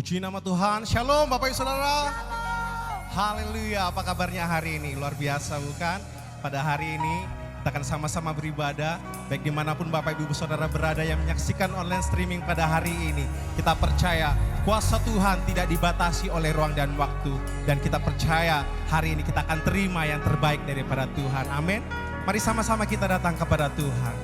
Puji nama Tuhan. Shalom Bapak Ibu Saudara. Haleluya. Apa kabarnya hari ini? Luar biasa bukan? Pada hari ini kita akan sama-sama beribadah. Baik dimanapun Bapak Ibu Saudara berada yang menyaksikan online streaming pada hari ini. Kita percaya kuasa Tuhan tidak dibatasi oleh ruang dan waktu. Dan kita percaya hari ini kita akan terima yang terbaik daripada Tuhan. Amin. Mari sama-sama kita datang kepada Tuhan.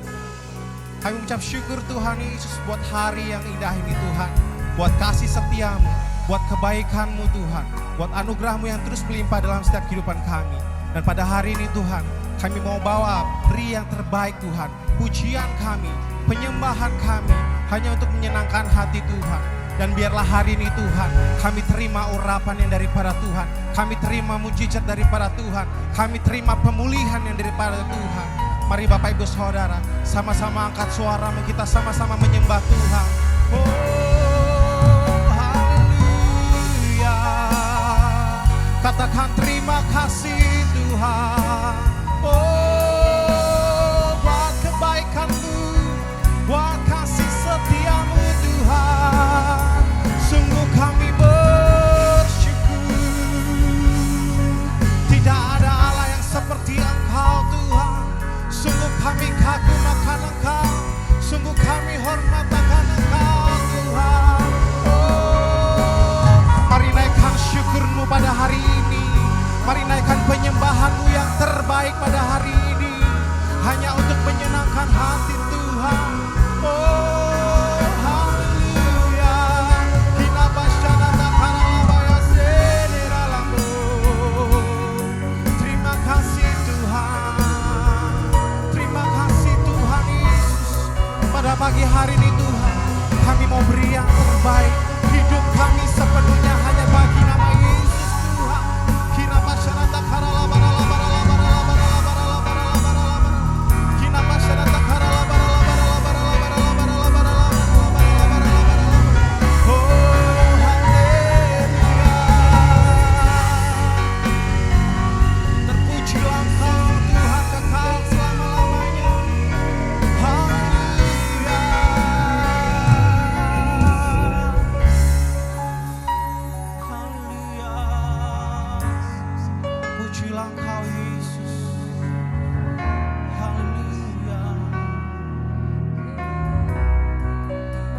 Kami mengucap syukur Tuhan Yesus buat hari yang indah ini Tuhan. Buat kasih setiamu, buat kebaikanmu Tuhan. Buat anugerahmu yang terus melimpah dalam setiap kehidupan kami. Dan pada hari ini Tuhan, kami mau bawa beri yang terbaik Tuhan. Pujian kami, penyembahan kami, hanya untuk menyenangkan hati Tuhan. Dan biarlah hari ini Tuhan, kami terima urapan yang daripada Tuhan. Kami terima mujizat daripada Tuhan. Kami terima pemulihan yang daripada Tuhan. Mari Bapak Ibu Saudara, sama-sama angkat suaramu, kita sama-sama menyembah Tuhan. Katakan terima kasih Tuhan. Oh, buat kebaikan-Mu, buat kasih setiamu Tuhan. Sungguh kami bersyukur. Tidak ada Allah yang seperti Engkau Tuhan. Sungguh kami kagum akan Engkau. Sungguh kami hormat akan Engkau Tuhan. Mari naikkan syukur-Mu pada hari ini. Mari naikkan penyembahan-Mu yang terbaik pada hari ini. Hanya untuk menyenangkan hati Tuhan. Oh, haleluya. Terima kasih Tuhan. Terima kasih Tuhan Yesus. Pada pagi hari ini Tuhan, kami mau beri yang terbaik. Hidup kami sepenuhnya hanya bagi nama Yesus Tuhan. Kira masyarakat karala barala barala barala barala barala barala barala. Kira masyarakat karala barala barala barala barala barala barala barala. Oh haleluya. Terpujilah Engkau Tuhan kekal selama-lamanya. Haleluya. Pujilah Engkau Yesus. Haleluya.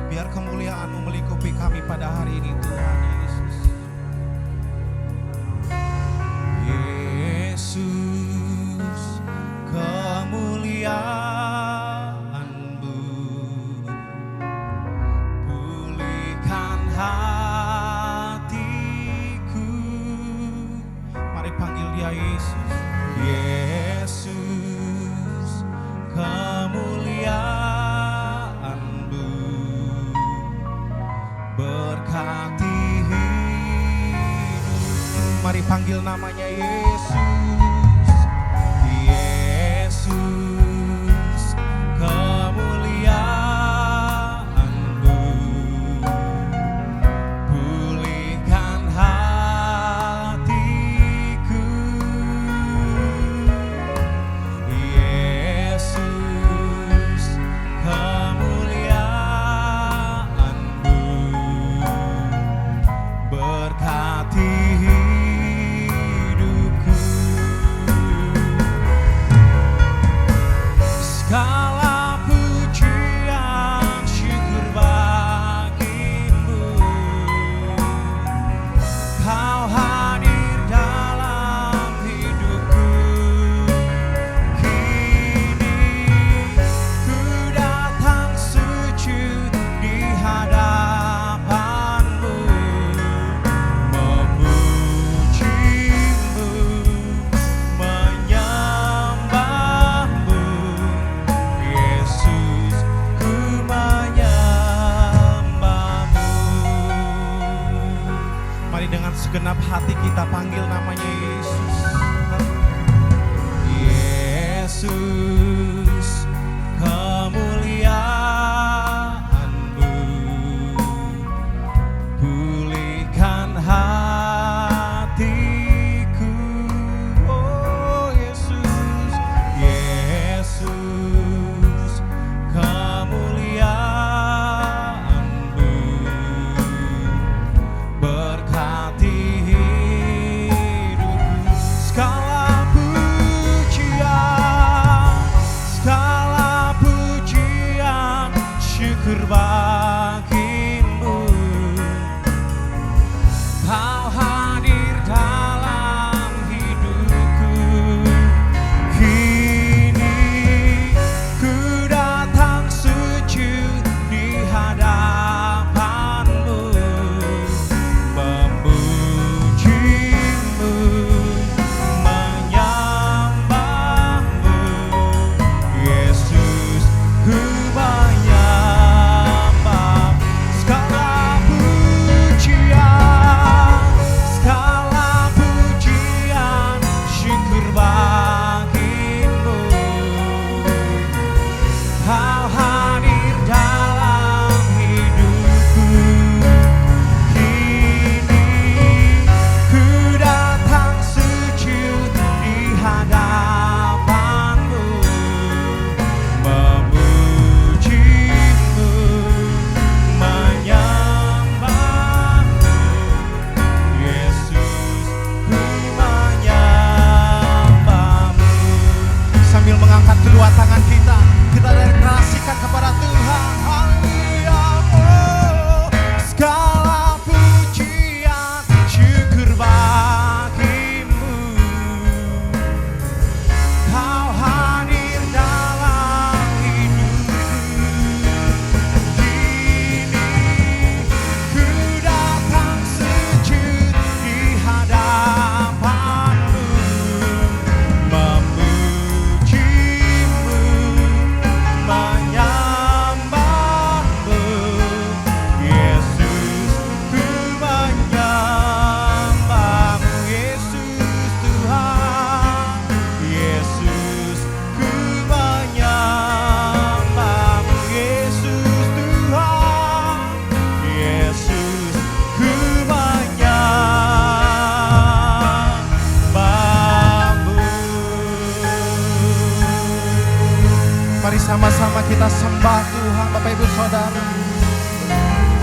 Biar kemuliaan-Mu melingkupi kami pada hari ini Tuhan Yesus. Yesus, kemuliaan-Mu pulihkan hatiku. Mari panggil Dia Yesus. Yesus, kemuliaan-Mu berkati hidup. Mari panggil namanya Yesus. Yesus, kemuliaan-Mu pulihkan hatiku. Yesus, kemuliaan-Mu berkati hidupku. Segala pujian syukur bagimu. Kau hadir dalam hidupku. Kini ku datang sujud di hadapan-Mu, memuji-Mu, menyembah-Mu. Yesus, ku menyembah-Mu. Mari dengan segenap hati kita panggil namanya Yesus. Yesus, kemuliaan-Mu pulihkan hatiku. Oh Yesus, Yesus, kemuliaan-Mu Kau hadir dalam hidupku. Kini ku datang sujud di hadapanmu, memujimu, menyembahmu. Yesus, ku menyembah. Segala pujian, syukur bagimu. Kau hadir dalam hidupku. Kini ku datang sujud di hadapanmu, memujimu, menyembahmu. Yesus, ku menyembahmu. Sambil mengangkat kedua tangan kita deklarasikan kepada Tuhan. Haleluya. Oh, segala pujian, syukur bagimu. Kau hadir dalam hidupku. Kini ku datang sujud di hadapanmu, memujimu, menyembahmu. Yesus, ku menyembahmu. Yesus Tuhan, Yesus, ku menyembahmu. Yesus Tuhan, Yesus, ku menyembahmu. Mari sama-sama kita sembah Tuhan, Bapak Ibu Saudara.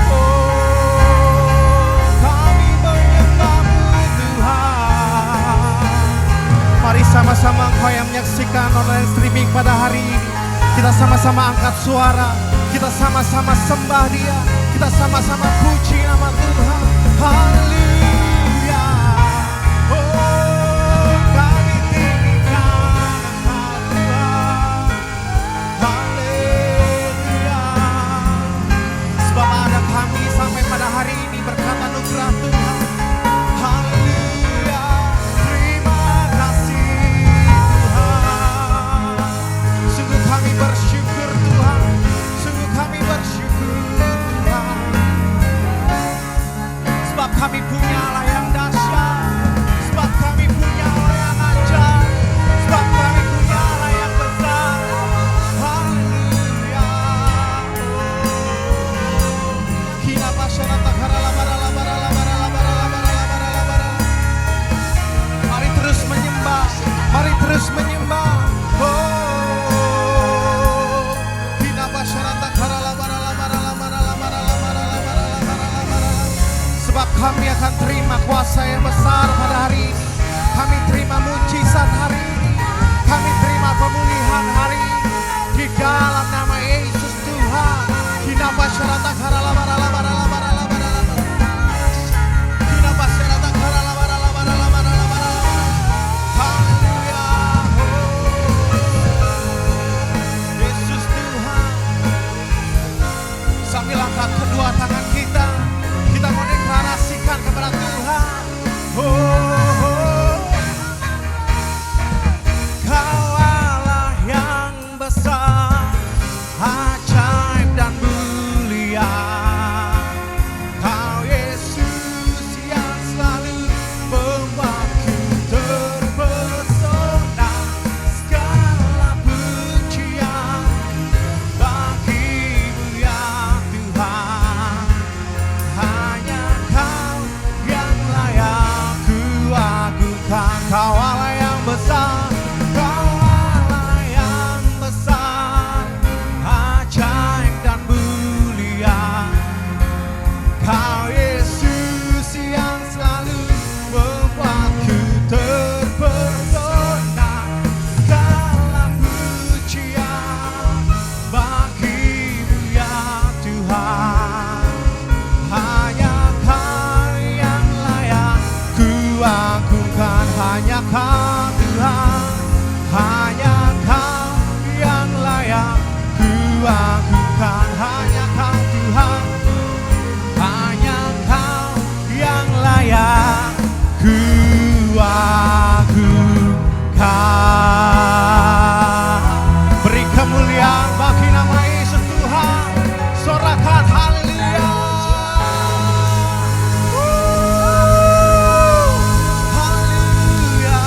Oh, kami menyembahmu Tuhan. Mari sama-sama Engkau yang menyaksikan online streaming pada hari ini, kita sama-sama angkat suara, kita sama-sama sembah Dia, kita sama-sama puji nama Tuhan. Haleluya. Oh, kami tinggikan nama Tuhan. Haleluya. Sebab ada kami sampai pada hari ini berkat anugerah Tuhan. Haleluya. Terima kasih Tuhan. Sungguh kami bersyukur Tuhan. Sungguh kami bersyukur Tuhan. Sebab kami punya Allah yang dahsyat. Sebab kami punya Allah yang ajaib. Sebab kami punya Allah yang besar. Haleluya. Kina pasyarata karala barala barala barala barala barala barala barala. Mari terus menyembah. Mari terus menyembah. Oh, kina pasyarata karala barala barala barala barala barala barala barala barala. Sebab kami akan terima kuasa yang besar pada hari ini. Kami terima mujizat hari ini. Kami terima pemulihan hari ini. Di dalam nama Yesus Tuhan. Kina pasyarata karala barala barala barala barala barala. Kina pasyarata karala barala barala barala barala. Haleluya. Oh, Yesus Tuhan. Sambil angkat kedua tangan kita, kita mau deklarasikan kepada Tuhan. Oh, Kau Allah yang besar, ajaib dan mulia. hanya Kau Tuhan, hanya Kau yang layak ku agungkan. Hanya Kau Tuhan, hanya Kau yang layak ku agungkan. Beri kemuliaan bagi nama Yesus Tuhan. Sorakan haleluya. Haleluya.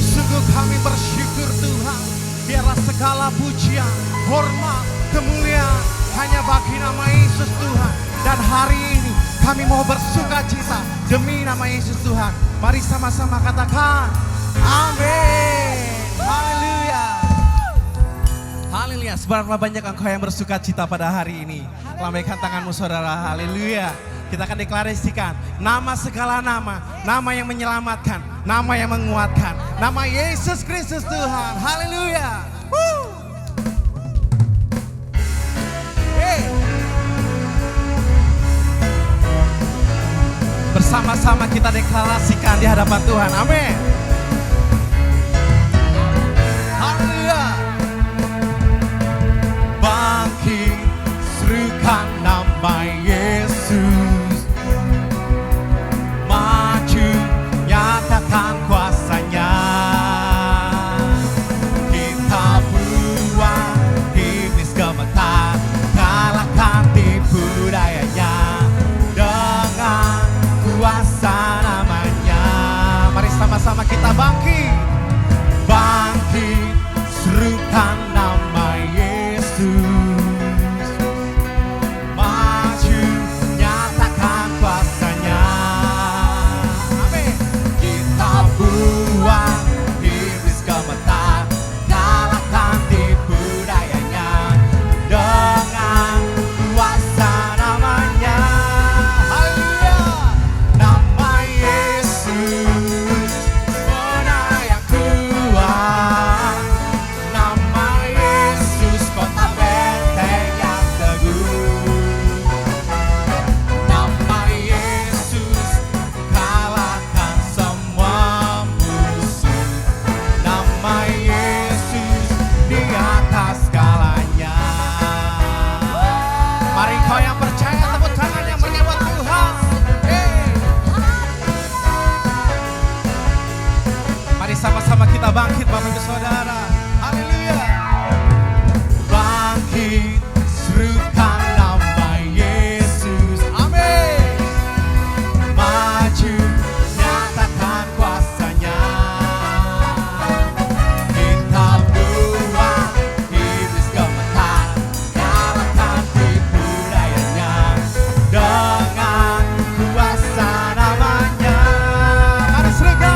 Sungguh kami bersyukur Tuhan. Biarlah segala pujian, hormat, kemuliaan hanya bagi nama Yesus Tuhan. Dan hari ini kami mau bersuka cita demi nama Yesus Tuhan. Mari sama-sama katakan amin. Haleluya. Haleluya. Seberapa banyak engkau yang bersuka cita pada hari ini. Lambaikan tanganmu saudara. Haleluya. Kita akan deklarasikan nama segala nama. Nama yang menyelamatkan, nama yang menguatkan, nama Yesus Kristus Tuhan. Haleluya. Bersama-sama kita deklarasikan di hadapan Tuhan. Amin. Haleluya. Bangkit, serukan nama Yesus. Maju, nyatakan kuasanya. Kita buang iblis gemetar, kalahkan tipu dayanya. Kuasa namanya. Mari sama-sama kita bangkit. Bangkit, serukan nama Yesus. Maju, nyatakan kuasanya. Amin. Kita buang iblis gemetar, kalahkan tipu dayanya. Dengan kuasa namanya. Sama-sama kita bangkit Bapak Ibu Saudara. Haleluya. Bangkit, serukan nama Yesus. Amin. Maju, nyatakan kuasanya. Kita buang iblis gemetar, kalahkan tipu dayanya. Dengan kuasa namanya. Mari serukan.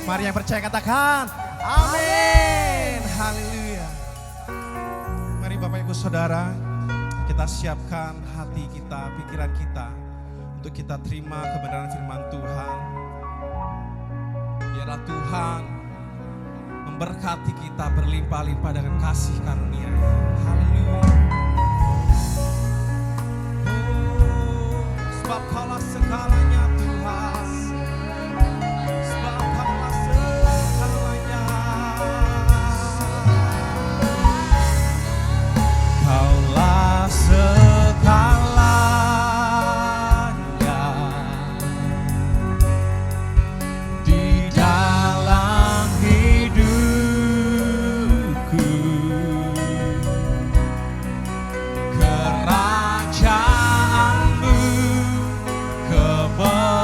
Mari yang percaya katakan amin. Haleluya. Mari Bapak Ibu Saudara, kita siapkan hati kita, pikiran kita untuk kita terima kebenaran firman Tuhan. Biarlah Tuhan memberkati kita berlimpah-limpah dengan kasih karunia. Haleluya. Oh, sebab Kaulah segalanya Tuhan. Sebab Kaulah segalanya. Kaulah segalanya di dalam hidupku. Kerajaanmu, kebenaranmu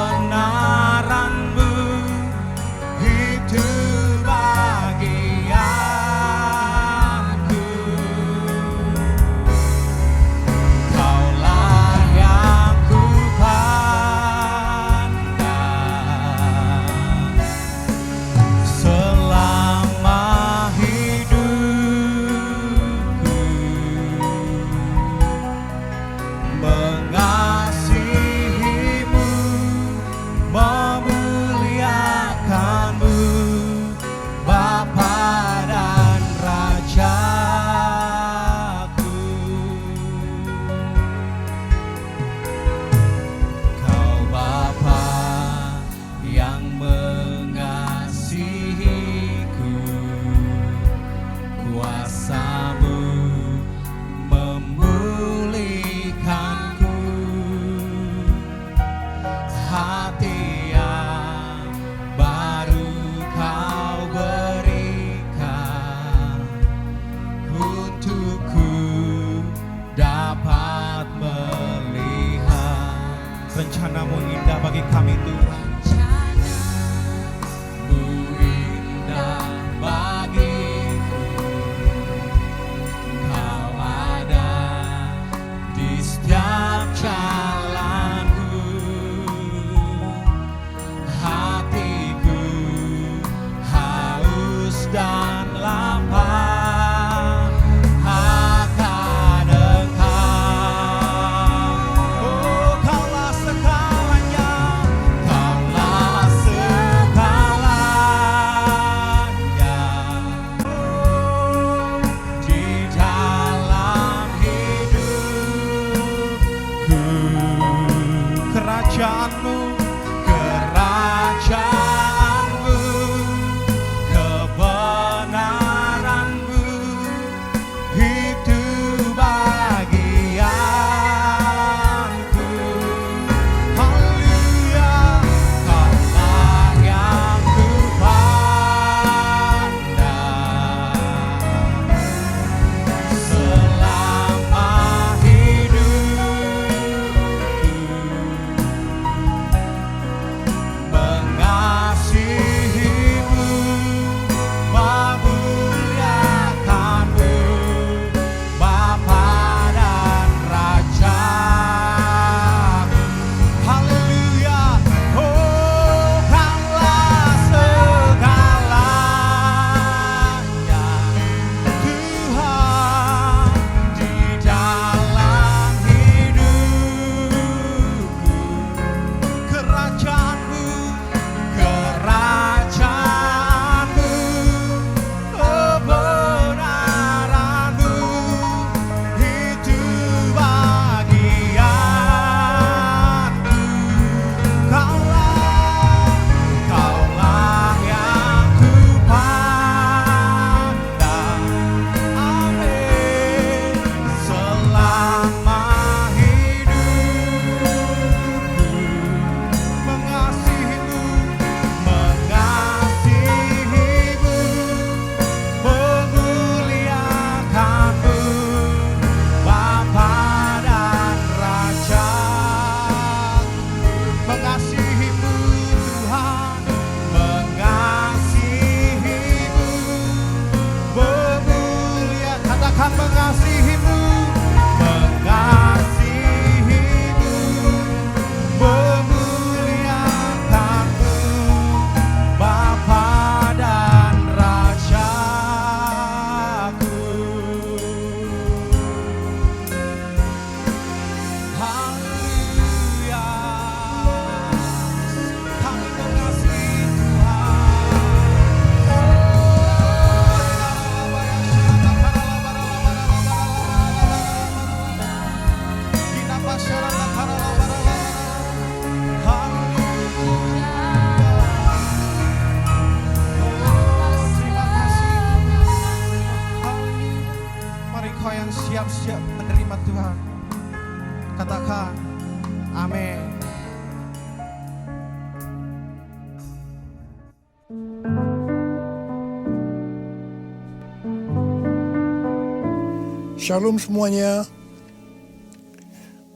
Shalom semuanya.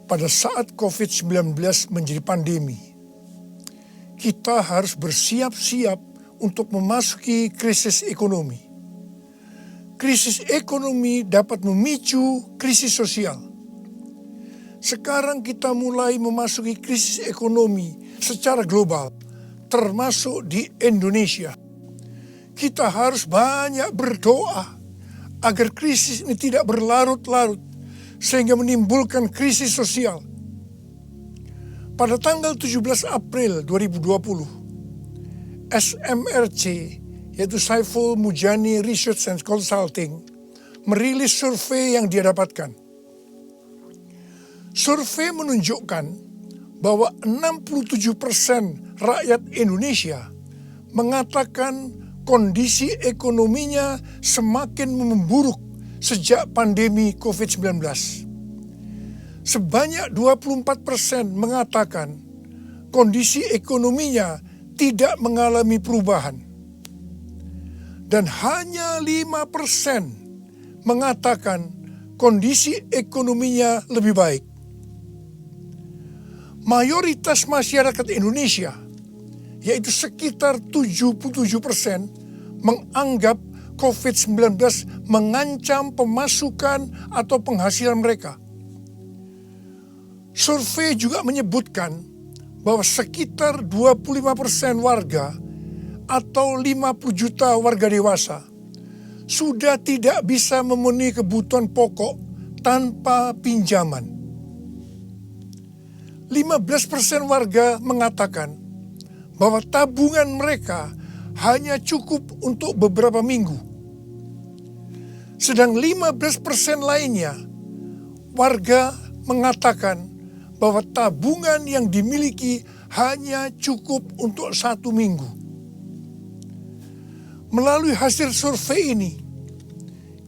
Pada saat COVID-19 menjadi pandemi, kita harus bersiap-siap untuk memasuki krisis ekonomi. Krisis ekonomi dapat memicu krisis sosial. Sekarang kita mulai memasuki krisis ekonomi secara global, termasuk di Indonesia. Kita harus banyak berdoa agar krisis ini tidak berlarut-larut sehingga menimbulkan krisis sosial. Pada tanggal 17 April 2020, SMRC, yaitu Saiful Mujani Research and Consulting, merilis survei yang dia dapatkan. Survei menunjukkan bahwa 67% rakyat Indonesia mengatakan kondisi ekonominya semakin memburuk sejak pandemi COVID-19. Sebanyak 24% mengatakan kondisi ekonominya tidak mengalami perubahan. Dan hanya 5% mengatakan kondisi ekonominya lebih baik. Mayoritas masyarakat Indonesia, yaitu sekitar 77%, menganggap COVID-19 mengancam pemasukan atau penghasilan mereka. Survei juga menyebutkan bahwa sekitar 25% warga atau 50 juta warga dewasa sudah tidak bisa memenuhi kebutuhan pokok tanpa pinjaman. 15% warga mengatakan bahwa tabungan mereka hanya cukup untuk beberapa minggu. Sedang 15% lainnya, warga mengatakan bahwa tabungan yang dimiliki hanya cukup untuk 1 minggu. Melalui hasil survei ini,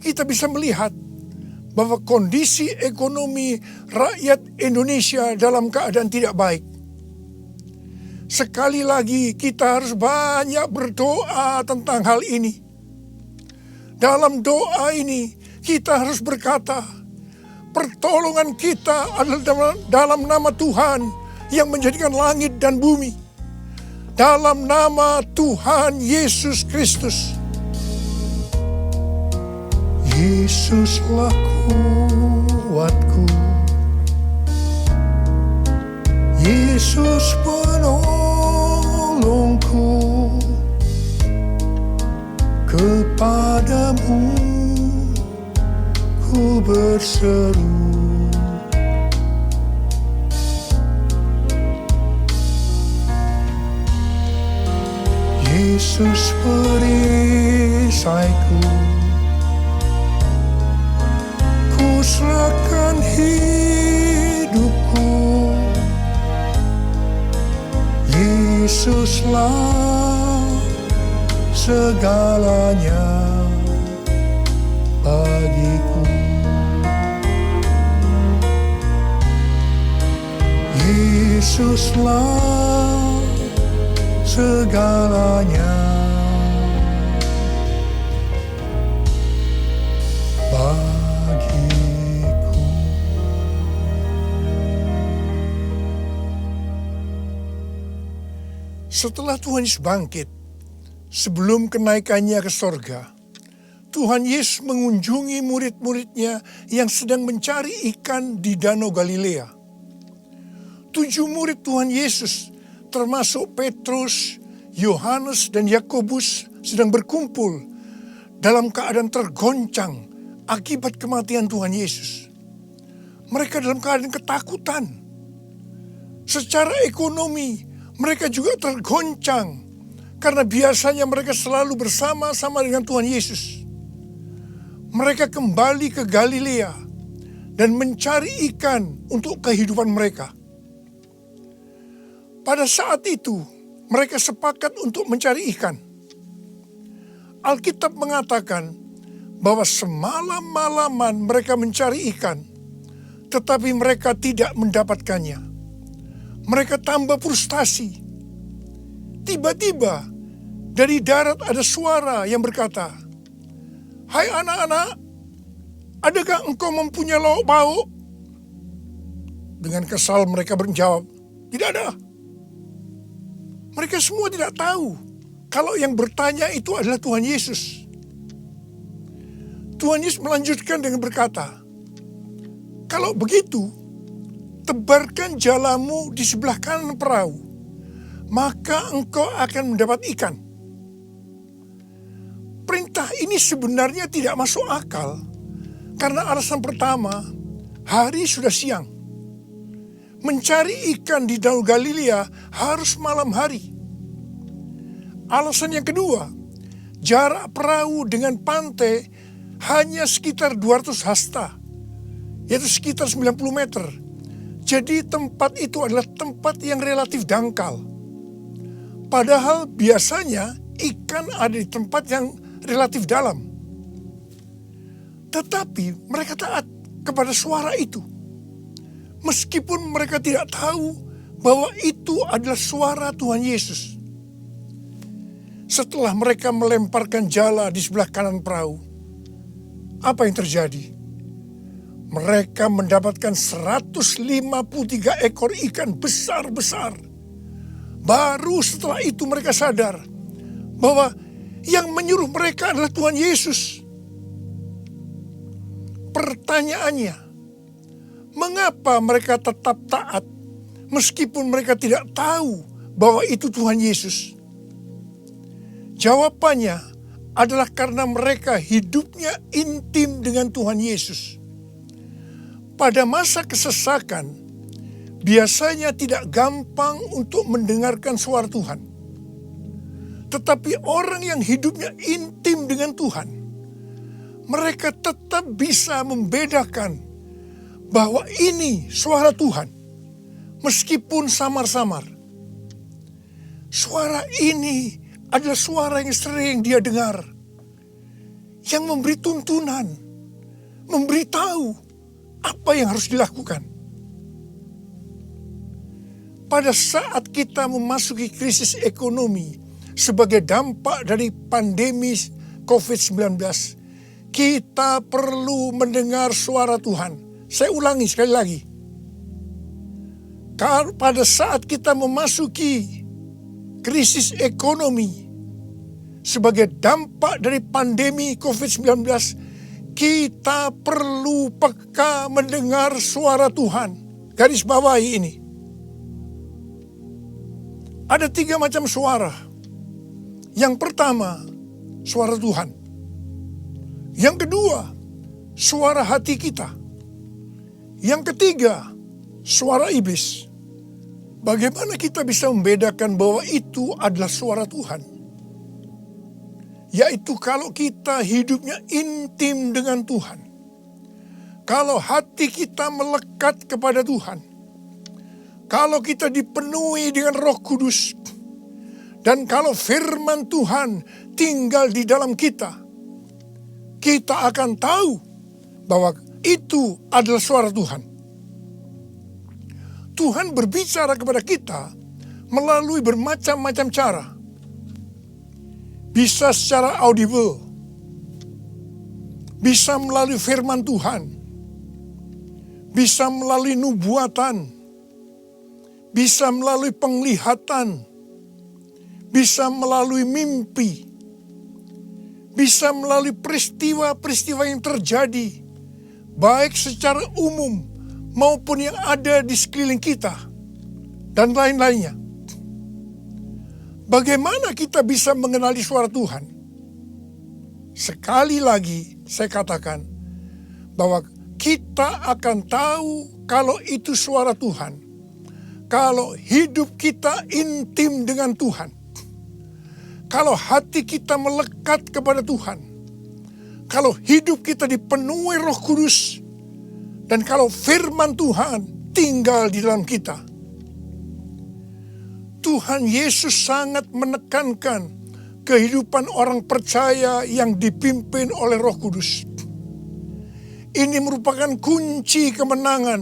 kita bisa melihat bahwa kondisi ekonomi rakyat Indonesia dalam keadaan tidak baik. Sekali lagi kita harus banyak berdoa tentang hal ini. Dalam doa ini kita harus berkata, pertolongan kita adalah dalam nama Tuhan yang menjadikan langit dan bumi. Dalam nama Tuhan Yesus Kristus. Yesuslah kuatku, Yesus penolongku, kepadamu ku berseru. Yesus perisaiku, ku serahkan hidupku. Yesuslah segalanya bagiku. Yesuslah segalanya bagiku. Setelah Tuhan Yesus bangkit, sebelum kenaikannya ke sorga, Tuhan Yesus mengunjungi murid-muridnya yang sedang mencari ikan di Danau Galilea. 7 murid Tuhan Yesus, termasuk Petrus, Yohanes, dan Yakobus, sedang berkumpul dalam keadaan tergoncang akibat kematian Tuhan Yesus. Mereka dalam keadaan ketakutan. Secara ekonomi, mereka juga tergoncang karena biasanya mereka selalu bersama-sama dengan Tuhan Yesus. Mereka kembali ke Galilea dan mencari ikan untuk kehidupan mereka. Pada saat itu, mereka sepakat untuk mencari ikan. Alkitab mengatakan bahwa semalam-malaman mereka mencari ikan, tetapi mereka tidak mendapatkannya. Mereka tambah frustasi. Tiba-tiba dari darat ada suara yang berkata, "Hai anak-anak, Adakah engkau mempunyai lauk pauk? Dengan kesal mereka menjawab, tidak ada. Mereka semua tidak tahu kalau yang bertanya itu adalah Tuhan Yesus. Tuhan Yesus melanjutkan dengan berkata, kalau begitu, tebarkan jalamu di sebelah kanan perahu, maka engkau akan mendapat ikan. Perintah ini sebenarnya tidak masuk akal, karena alasan pertama, hari sudah siang. Mencari ikan di Danau Galilea harus malam hari. Alasan yang kedua, jarak perahu dengan pantai hanya sekitar 200 hasta, yaitu sekitar 90 meter. Jadi tempat itu adalah tempat yang relatif dangkal. Padahal biasanya ikan ada di tempat yang relatif dalam. Tetapi mereka taat kepada suara itu. Meskipun mereka tidak tahu bahwa itu adalah suara Tuhan Yesus. Setelah mereka melemparkan jala di sebelah kanan perahu, apa yang terjadi? Mereka mendapatkan 153 ekor ikan besar-besar. Baru setelah itu mereka sadar bahwa yang menyuruh mereka adalah Tuhan Yesus. Pertanyaannya, mengapa mereka tetap taat meskipun mereka tidak tahu bahwa itu Tuhan Yesus? Jawabannya adalah karena mereka hidupnya intim dengan Tuhan Yesus. Pada masa kesesakan, biasanya tidak gampang untuk mendengarkan suara Tuhan. Tetapi orang yang hidupnya intim dengan Tuhan, mereka tetap bisa membedakan bahwa ini suara Tuhan, meskipun samar-samar. Suara ini adalah suara yang sering dia dengar, yang memberi tuntunan, memberitahu apa yang harus dilakukan. Pada saat kita memasuki krisis ekonomi sebagai dampak dari pandemi COVID-19, kita perlu mendengar suara Tuhan. Saya ulangi sekali lagi. Pada saat kita memasuki krisis ekonomi sebagai dampak dari pandemi COVID-19, kita perlu peka mendengar suara Tuhan. Garis bawahi ini. Ada 3 macam suara. Yang pertama, suara Tuhan. Yang kedua, suara hati kita. Yang ketiga, suara iblis. Bagaimana kita bisa membedakan bahwa itu adalah suara Tuhan? Yaitu kalau kita hidupnya intim dengan Tuhan. Kalau hati kita melekat kepada Tuhan. Kalau kita dipenuhi dengan Roh Kudus. Dan kalau firman Tuhan tinggal di dalam kita. Kita akan tahu bahwa itu adalah suara Tuhan. Tuhan berbicara kepada kita melalui bermacam-macam cara. Bisa secara audible, bisa melalui firman Tuhan, bisa melalui nubuatan, bisa melalui penglihatan, bisa melalui mimpi, bisa melalui peristiwa-peristiwa yang terjadi, baik secara umum maupun yang ada di sekeliling kita, dan lain-lainnya. Bagaimana kita bisa mengenali suara Tuhan? Sekali lagi saya katakan bahwa kita akan tahu kalau itu suara Tuhan. Kalau hidup kita intim dengan Tuhan. Kalau hati kita melekat kepada Tuhan. Kalau hidup kita dipenuhi Roh Kudus. Dan kalau firman Tuhan tinggal di dalam kita. Tuhan Yesus sangat menekankan kehidupan orang percaya yang dipimpin oleh Roh Kudus. Ini merupakan kunci kemenangan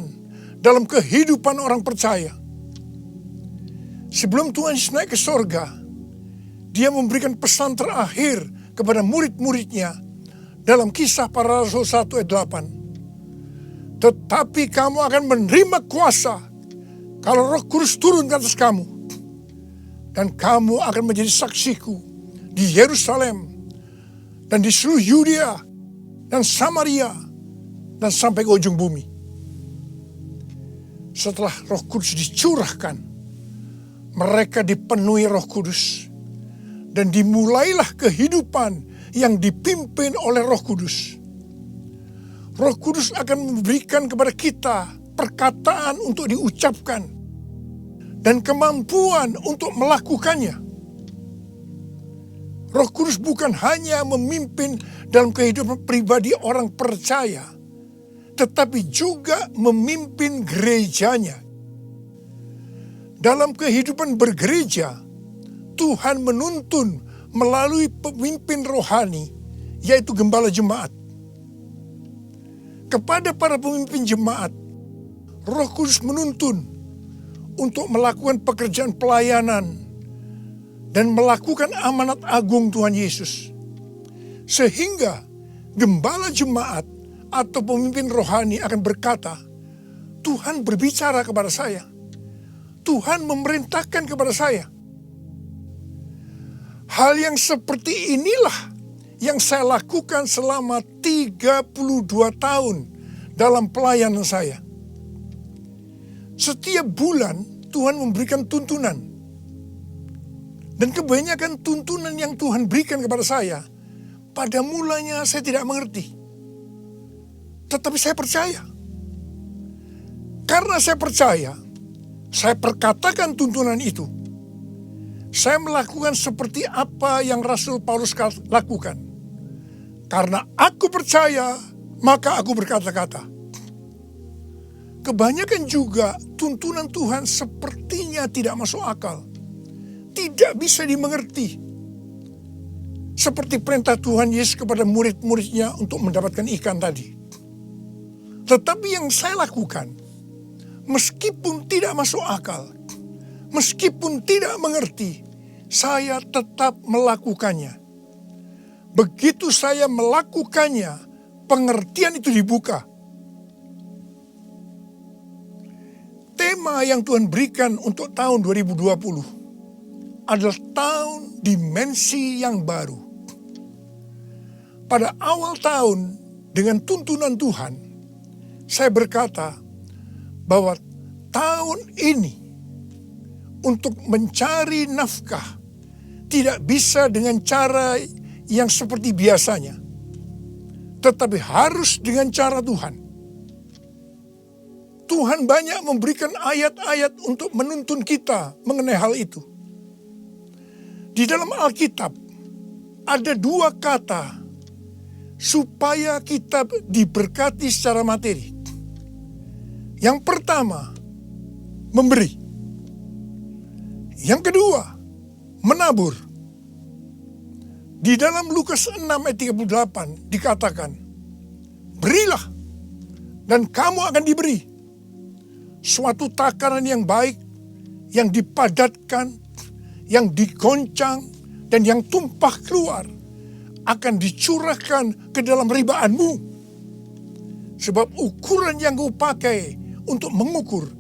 dalam kehidupan orang percaya. Sebelum Tuhan Yesus naik ke sorga, dia memberikan pesan terakhir kepada murid-muridnya dalam Kisah Para Rasul 1 ayat 8. Tetapi kamu akan menerima kuasa kalau Roh Kudus turun ke atas kamu. Dan kamu akan menjadi saksiku di Yerusalem dan di seluruh Yudea dan Samaria dan sampai ke ujung bumi. Setelah Roh Kudus dicurahkan, mereka dipenuhi Roh Kudus. Dan dimulailah kehidupan yang dipimpin oleh Roh Kudus. Roh Kudus akan memberikan kepada kita perkataan untuk diucapkan dan kemampuan untuk melakukannya. Roh Kudus bukan hanya memimpin dalam kehidupan pribadi orang percaya, tetapi juga memimpin gerejanya. Dalam kehidupan bergereja, Tuhan menuntun melalui pemimpin rohani, yaitu gembala jemaat. Kepada para pemimpin jemaat, Roh Kudus menuntun untuk melakukan pekerjaan pelayanan dan melakukan amanat agung Tuhan Yesus. Sehingga gembala jemaat atau pemimpin rohani akan berkata, Tuhan berbicara kepada saya. Tuhan memerintahkan kepada saya. Hal yang seperti inilah yang saya lakukan selama 32 tahun dalam pelayanan saya. Setiap bulan Tuhan memberikan tuntunan. Dan kebanyakan tuntunan yang Tuhan berikan kepada saya, pada mulanya saya tidak mengerti. Tetapi saya percaya. Karena saya percaya, saya perkatakan tuntunan itu. Saya melakukan seperti apa yang Rasul Paulus lakukan. Karena aku percaya, maka aku berkata-kata. Kebanyakan juga tuntunan Tuhan sepertinya tidak masuk akal. Tidak bisa dimengerti. Seperti perintah Tuhan Yesus kepada murid-muridnya untuk mendapatkan ikan tadi. Tetapi yang saya lakukan, meskipun tidak masuk akal, meskipun tidak mengerti, saya tetap melakukannya. Begitu saya melakukannya, pengertian itu dibuka. Tema yang Tuhan berikan untuk tahun 2020 adalah tahun dimensi yang baru. Pada awal tahun, dengan tuntunan Tuhan, saya berkata bahwa tahun ini untuk mencari nafkah tidak bisa dengan cara yang seperti biasanya, tetapi harus dengan cara Tuhan. Tuhan banyak memberikan ayat-ayat untuk menuntun kita mengenai hal itu. Di dalam Alkitab ada 2 kata supaya kita diberkati secara materi. Yang pertama, memberi. Yang kedua, menabur. Di dalam Lukas 6 ayat 38 dikatakan, berilah dan kamu akan diberi. Suatu takaran yang baik, yang dipadatkan, yang digoncang, dan yang tumpah keluar akan dicurahkan ke dalam ribaanmu. Sebab ukuran yang kau pakai untuk mengukur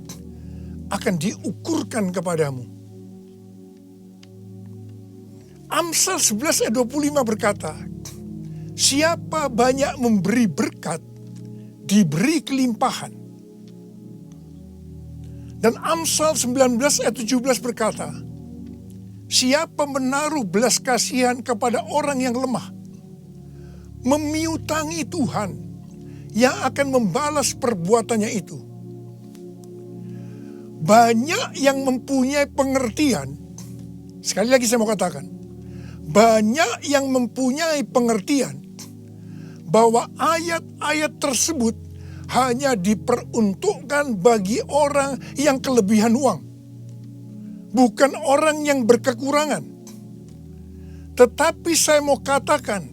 akan diukurkan kepadamu. Amsal 11 ayat 25 berkata, siapa banyak memberi berkat, diberi kelimpahan. Dan Amsal 19 ayat 17 berkata, siapa menaruh belas kasihan kepada orang yang lemah, memiutangi Tuhan yang akan membalas perbuatannya itu. Banyak yang mempunyai pengertian, sekali lagi saya mau katakan, banyak yang mempunyai pengertian bahwa ayat-ayat tersebut hanya diperuntukkan bagi orang yang kelebihan uang, bukan orang yang berkekurangan. Tetapi saya mau katakan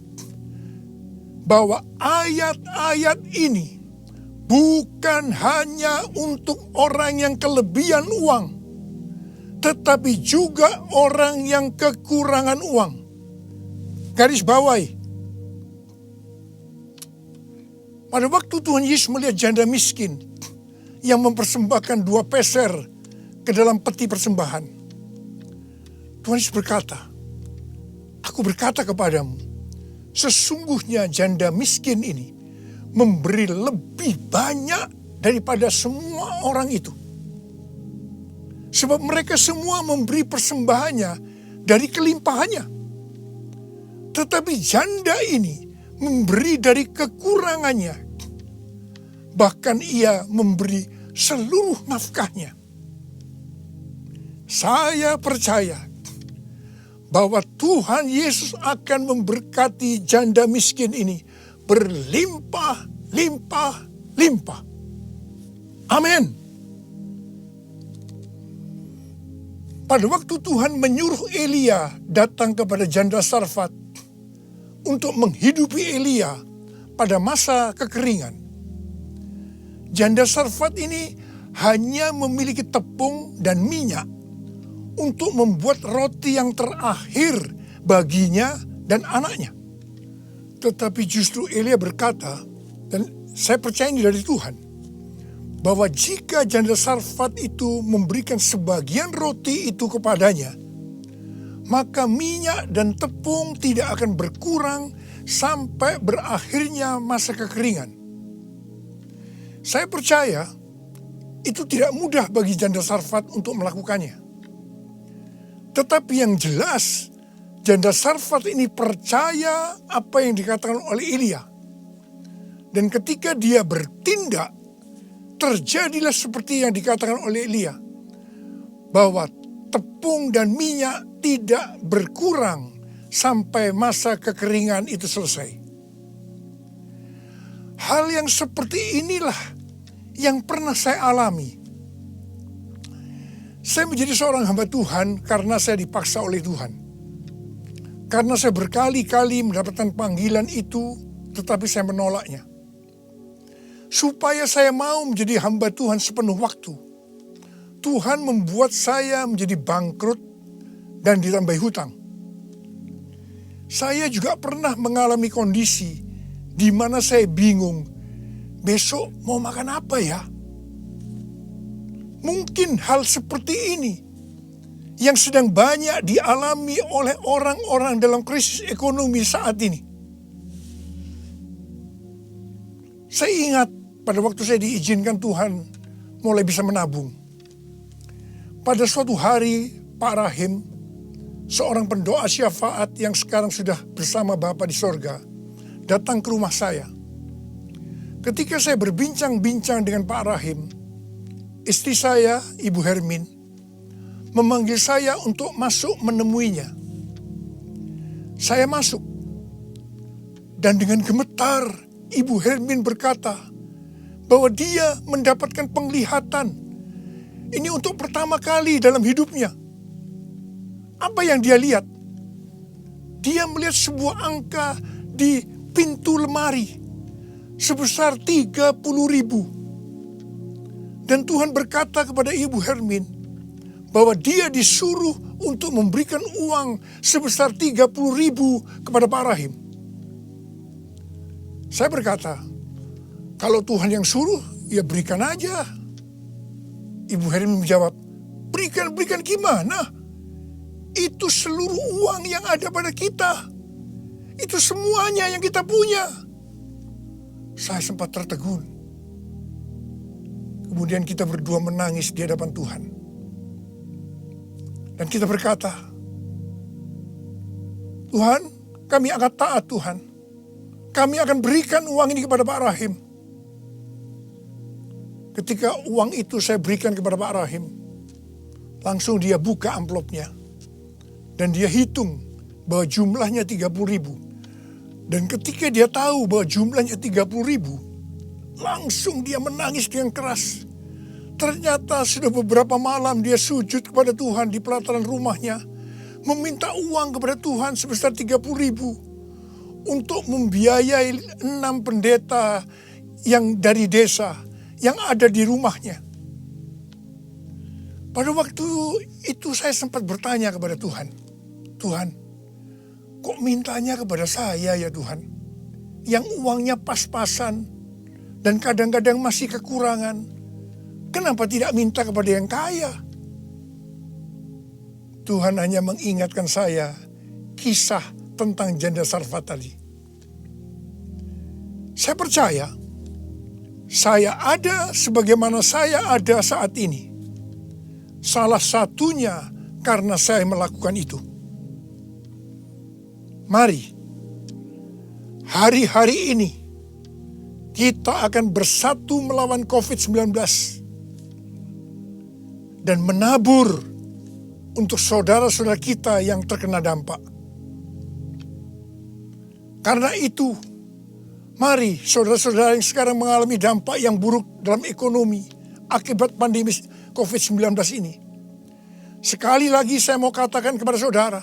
bahwa ayat-ayat ini bukan hanya untuk orang yang kelebihan uang, tetapi juga orang yang kekurangan uang. Garis bawahi, Pada waktu Tuhan Yesus melihat janda miskin yang mempersembahkan 2 peser ke dalam peti persembahan, Tuhan Yesus berkata, "Aku berkata kepadamu, sesungguhnya janda miskin ini memberi lebih banyak daripada semua orang itu. Sebab mereka semua memberi persembahannya dari kelimpahannya. Tetapi janda ini memberi dari kekurangannya. Bahkan ia memberi seluruh nafkahnya." Saya percaya bahwa Tuhan Yesus akan memberkati janda miskin ini berlimpah, limpah, limpah. Amin. Pada waktu Tuhan menyuruh Elia datang kepada janda Sarfat untuk menghidupi Elia pada masa kekeringan, janda Sarfat ini hanya memiliki tepung dan minyak untuk membuat roti yang terakhir baginya dan anaknya. Tetapi justru Elia berkata, dan saya percaya ini dari Tuhan, bahwa jika janda Sarfat itu memberikan sebagian roti itu kepadanya, maka minyak dan tepung tidak akan berkurang sampai berakhirnya masa kekeringan. Saya percaya itu tidak mudah bagi janda Sarfat untuk melakukannya. Tetapi yang jelas, janda Sarfat ini percaya apa yang dikatakan oleh Elia. Dan ketika dia bertindak, terjadilah seperti yang dikatakan oleh Elia, bahwa tepung dan minyak tidak berkurang sampai masa kekeringan itu selesai. Hal yang seperti inilah yang pernah saya alami. Saya menjadi seorang hamba Tuhan karena saya dipaksa oleh Tuhan. Karena saya berkali-kali mendapatkan panggilan itu, tetapi saya menolaknya. Supaya saya mau menjadi hamba Tuhan sepenuh waktu, Tuhan membuat saya menjadi bangkrut dan ditambahi hutang. Saya juga pernah mengalami kondisi di mana saya bingung, besok mau makan apa ya? Mungkin hal seperti ini yang sedang banyak dialami oleh orang-orang dalam krisis ekonomi saat ini. Saya ingat pada waktu saya diizinkan Tuhan mulai bisa menabung. Pada suatu hari, Pak Rahim, seorang pendoa syafaat yang sekarang sudah bersama Bapa di sorga, datang ke rumah saya. Ketika saya berbincang-bincang dengan Pak Rahim, istri saya, Ibu Hermin, memanggil saya untuk masuk menemuinya. Saya masuk, dan dengan gemetar Ibu Hermin berkata bahwa dia mendapatkan penglihatan. Ini untuk pertama kali dalam hidupnya. Apa yang dia lihat? Dia melihat sebuah angka di pintu lemari sebesar 30.000. Dan Tuhan berkata kepada Ibu Hermin bahwa dia disuruh untuk memberikan uang sebesar 30.000 kepada Pak Rahim. Saya berkata, kalau Tuhan yang suruh, ya berikan aja. Ibu Hermin menjawab, berikan gimana? Itu seluruh uang yang ada pada kita. Itu semuanya yang kita punya. Saya sempat tertegun. Kemudian kita berdua menangis di hadapan Tuhan. Dan kita berkata, Tuhan, kami akan taat Tuhan. Kami akan berikan uang ini kepada Pak Rahim. Ketika uang itu saya berikan kepada Pak Rahim, langsung dia buka amplopnya. Dan dia hitung bahwa jumlahnya 30.000. Dan ketika dia tahu bahwa jumlahnya 30.000, langsung dia menangis dengan keras. Ternyata sudah beberapa malam dia sujud kepada Tuhan di pelataran rumahnya, meminta uang kepada Tuhan sebesar 30.000 untuk membiayai 6 pendeta yang dari desa yang ada di rumahnya. Pada waktu itu saya sempat bertanya kepada Tuhan, Tuhan, kok mintanya kepada saya ya Tuhan? Yang uangnya pas-pasan, dan kadang-kadang masih kekurangan, kenapa tidak minta kepada yang kaya? Tuhan hanya mengingatkan saya kisah tentang janda Sarfat tadi. Saya percaya, saya ada sebagaimana saya ada saat ini. Salah satunya karena saya melakukan itu. Mari, hari-hari ini kita akan bersatu melawan COVID-19 dan menabur untuk saudara-saudara kita yang terkena dampak. Karena itu, mari saudara-saudara yang sekarang mengalami dampak yang buruk dalam ekonomi akibat pandemi COVID-19 ini. Sekali lagi saya mau katakan kepada saudara,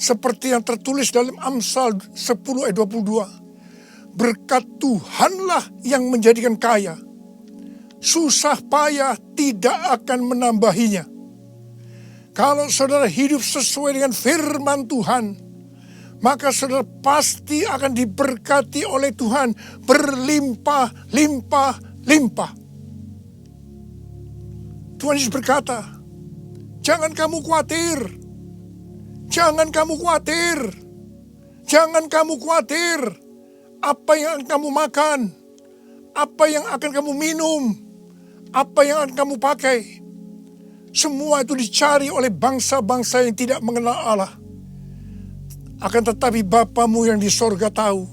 seperti yang tertulis dalam Amsal 10 ayat 22. Berkat Tuhanlah yang menjadikan kaya. Susah payah tidak akan menambahinya. Kalau saudara hidup sesuai dengan firman Tuhan, maka saudara pasti akan diberkati oleh Tuhan berlimpah, limpah, limpah. Tuhan Yesus berkata, jangan kamu khawatir. Jangan kamu khawatir. Jangan kamu khawatir. Apa yang akan kamu makan, apa yang akan kamu minum, apa yang akan kamu pakai. Semua itu dicari oleh bangsa-bangsa yang tidak mengenal Allah. Akan tetapi Bapamu yang di sorga tahu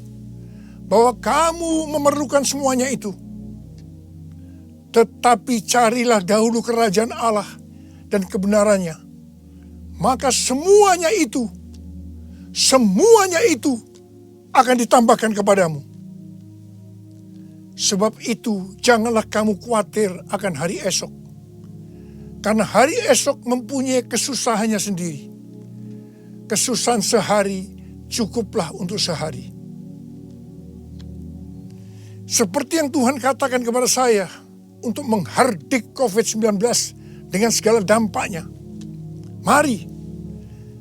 bahwa kamu memerlukan semuanya itu. Tetapi carilah dahulu kerajaan Allah dan kebenarannya. Maka semuanya itu akan ditambahkan kepadamu. Sebab itu janganlah kamu khawatir akan hari esok. Karena hari esok mempunyai kesusahannya sendiri. Kesusahan sehari cukuplah untuk sehari. Seperti yang Tuhan katakan kepada saya untuk menghardik COVID-19 dengan segala dampaknya. Mari,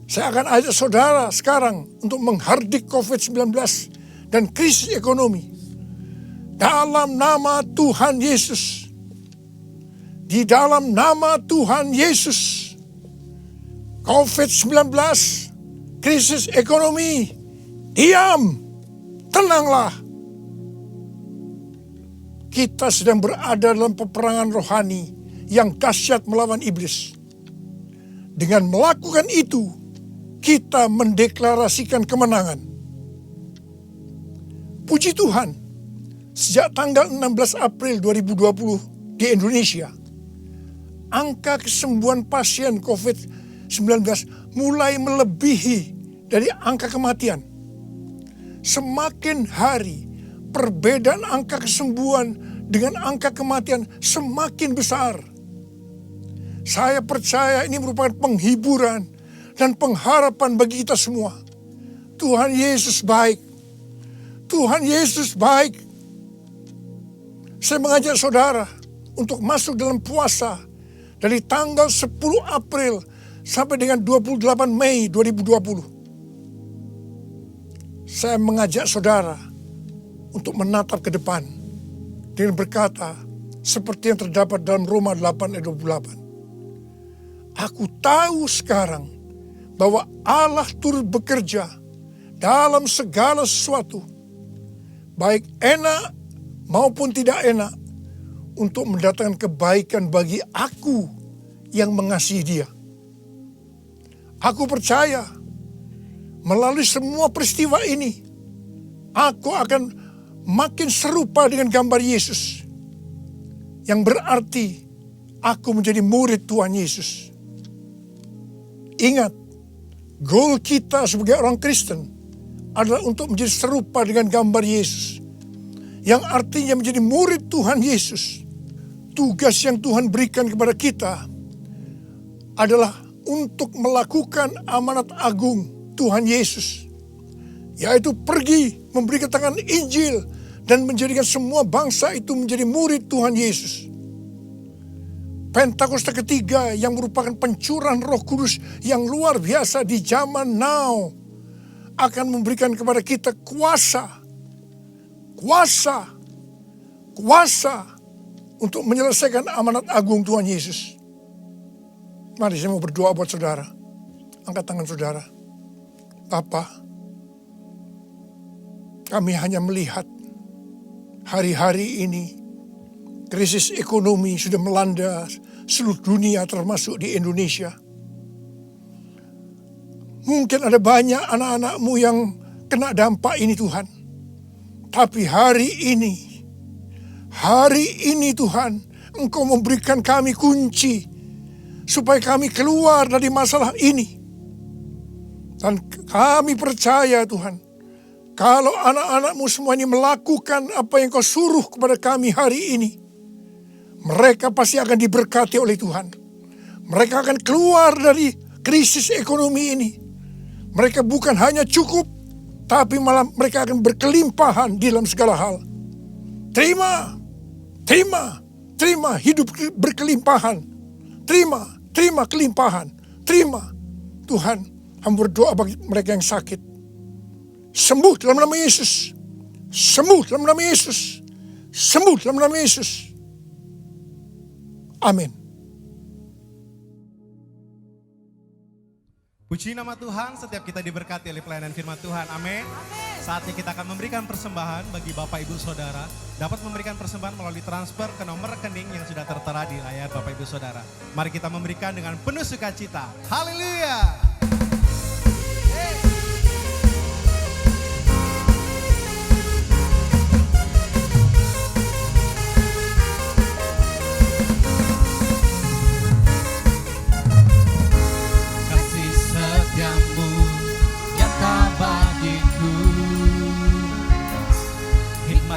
saya akan ajak saudara sekarang untuk menghardik COVID-19 dan krisis ekonomi. Dalam nama Tuhan Yesus. Di dalam nama Tuhan Yesus. COVID-19, krisis ekonomi, diam, tenanglah. Kita sedang berada dalam peperangan rohani yang dahsyat melawan iblis. Dengan melakukan itu, kita mendeklarasikan kemenangan. Puji Tuhan, sejak tanggal 16 April 2020 di Indonesia, angka kesembuhan pasien COVID-19 mulai melebihi dari angka kematian. Semakin hari, perbedaan angka kesembuhan dengan angka kematian semakin besar. Saya percaya ini merupakan penghiburan dan pengharapan bagi kita semua. Tuhan Yesus baik. Tuhan Yesus baik. Saya mengajak saudara untuk masuk dalam puasa dari tanggal 10 April sampai dengan 28 Mei 2020. Saya mengajak saudara untuk menatap ke depan dengan berkata seperti yang terdapat dalam Roma 8 ayat 28. Aku tahu sekarang bahwa Allah turut bekerja dalam segala sesuatu, baik enak maupun tidak enak, untuk mendatangkan kebaikan bagi aku yang mengasihi Dia. Aku percaya melalui semua peristiwa ini, aku akan makin serupa dengan gambar Yesus, yang berarti aku menjadi murid Tuhan Yesus. Ingat, goal kita sebagai orang Kristen adalah untuk menjadi serupa dengan gambar Yesus, yang artinya menjadi murid Tuhan Yesus. Tugas yang Tuhan berikan kepada kita adalah untuk melakukan amanat agung Tuhan Yesus, yaitu pergi memberi keterangan Injil dan menjadikan semua bangsa itu menjadi murid Tuhan Yesus. Pentakosta ketiga yang merupakan pencurahan Roh Kudus yang luar biasa di zaman now akan memberikan kepada kita kuasa kuasa untuk menyelesaikan amanat agung Tuhan Yesus. Mari saya mau berdoa buat saudara. Angkat tangan saudara. Bapa, kami hanya melihat hari-hari ini krisis ekonomi sudah melanda seluruh dunia termasuk di Indonesia. Mungkin ada banyak anak-anak-Mu yang kena dampak ini Tuhan. Tapi hari ini Tuhan, Engkau memberikan kami kunci supaya kami keluar dari masalah ini. Dan kami percaya Tuhan, kalau anak-anak-Mu semua ini melakukan apa yang Kau suruh kepada kami hari ini, mereka pasti akan diberkati oleh Tuhan. Mereka akan keluar dari krisis ekonomi ini. Mereka bukan hanya cukup, tapi malah mereka akan berkelimpahan di dalam segala hal. Terima hidup berkelimpahan. Terima kelimpahan. Terima. Tuhan, hamba berdoa bagi mereka yang sakit. Sembuh dalam nama Yesus. Sembuh dalam nama Yesus. Sembuh dalam nama Yesus. Amin. Puji nama Tuhan, setiap kita diberkati oleh pelayanan firman Tuhan. Amin. Saatnya kita akan memberikan persembahan bagi Bapak Ibu Saudara. Dapat memberikan persembahan melalui transfer ke nomor rekening yang sudah tertera di layar Bapak Ibu Saudara. Mari kita memberikan dengan penuh sukacita. Haleluya.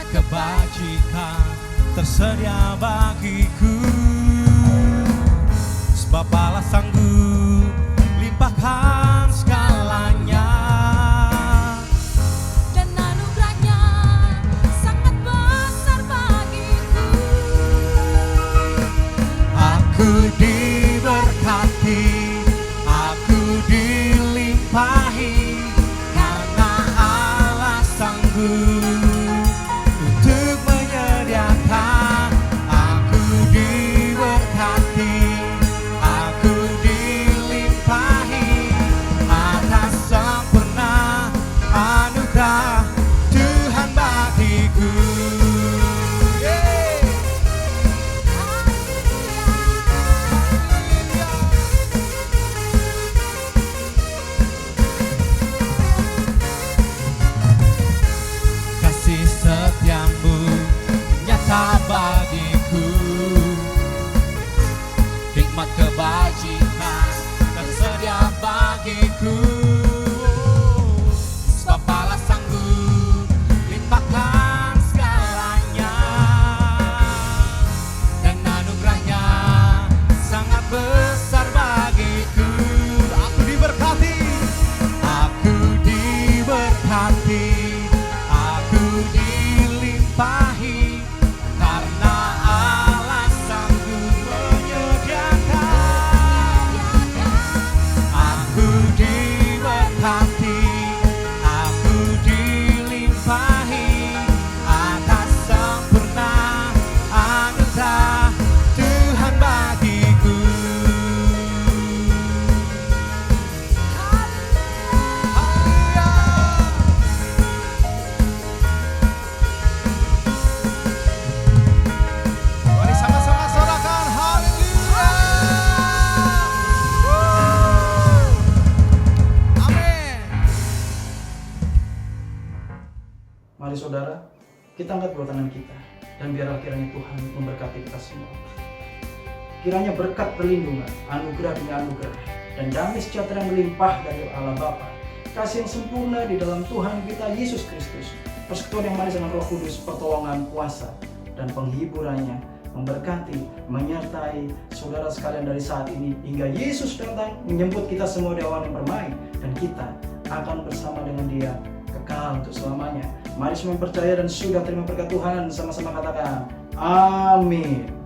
Kebajikan tersedia bagiku, sebab Allah sanggup limpahkan segalanya, dan anugerahnya sangat besar bagiku. Aku diberkati, aku dilimpahi, karena Allah sanggup bagiku, hikmat kebajikan tersedia bagiku, sebab Allah sanggup limpahkan segalanya, dan anugerahnya sangat besar bagiku. Aku diberkati, aku dilimpahi, atas sempurna anugerah Tuhan bagiku. Haleluya. Mari sama-sama sorakan haleluya. Amin. Mari saudara, kita angkat kedua tangan kita, dan biarlah kiranya Tuhan memberkati kita semua. Kiranya berkat perlindungan, anugerah demi anugerah, dan damai sejahtera yang melimpah dari Allah Bapa, kasih yang sempurna di dalam Tuhan kita Yesus Kristus, persekutuan yang manis dengan Roh Kudus, pertolongan, kuasa, dan penghiburannya memberkati, menyertai saudara sekalian dari saat ini hingga Yesus datang menjemput kita semua di awan yang permai, dan kita akan bersama dengan Dia kekal untuk selamanya. Mari semua percaya dan sudah terima berkat Tuhan, sama-sama katakan amin.